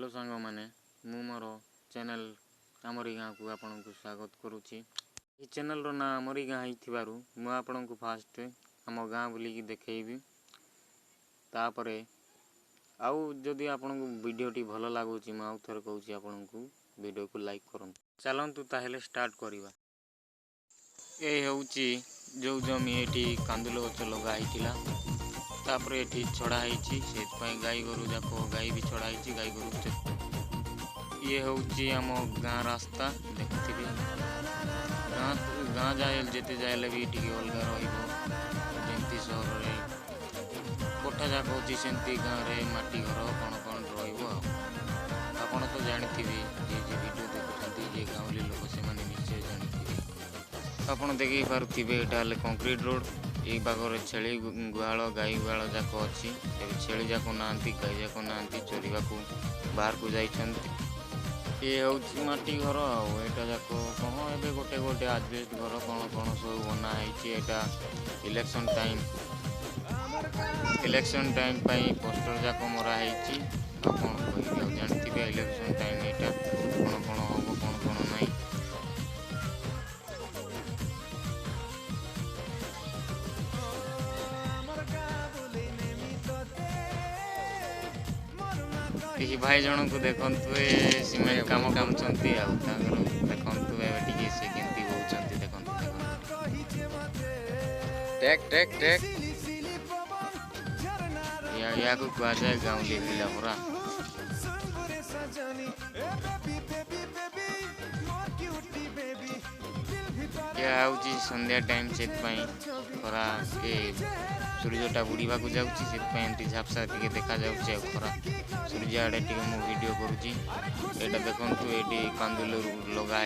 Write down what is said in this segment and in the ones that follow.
Hello सांग मैंने मु मोर चैनल आमरी गाँ को आपण को स्वागत करुच्ची। ये चैनल रो ना आमरी गाँ मु आपण को फास्ट आम गाँ बुलिकी देखी तापर आउ जदि आपण को वीडियोटी भल लगुच आउ थर कहूँ आपण को वीडियो को लाइक करूँ। चलतु ताहेले स्टार्ट करवा। ये हूँ जो जमी ये कांदुल गच लगा तापर ये छड़ा से गाई गोरु जाक गाई भी छड़ा गाई गोरु ये हूँ आम गाँ रास्ता देखुथे गाँ जाए जिते जाए भी टी अलग रमती सहर में कोठा जाक अच्छी सेमती गाँव में माटी घर कौन कौन रपण तो जानते जे वीडियो देखुं जे गाँवली लोक से निश्चय जानते आपड़ देखी पारे यहाँ कंक्रीट रोड ये बागर छेली गुहाल गाई गुहाल जाक अच्छी छेली जाक ना गाई जाक ना चरवा बाहर को जाइछन्ति। ये हूँ माटी घर आटा जाक कौन ए गोटे गोटे आजबेस्ट घर कौन कौन सब बनाई इलेक्शन टाइम पोस्टर जाक मराई कौन कह जानते इलेक्शन टाइम यहाँ कौन कौन हम कौन कौन ना ये भाई जन को देखु सीमेंट कम काम देखु सी केमती होती टेक या को कह जाए गाँवली पिला पूरा यह हूँ संध्या टाइम से खरा सूर्यटा बुड़ीवा को जाऊँगी झापसा टे देखा जाऊँ खरा सूर्य आड़े टे मु वीडियो करुँची यहाँ देखु ये कांदुल लगा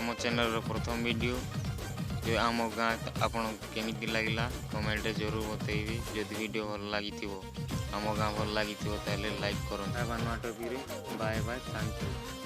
मो चैनल प्रथम वीडियो जो आम गाँ आपन केमिति लागला कमेंट जरूर बतैबी। जदि वीडियो भल लगी आम गाँ भल लगी लाइक करो। Bye bye, thank you.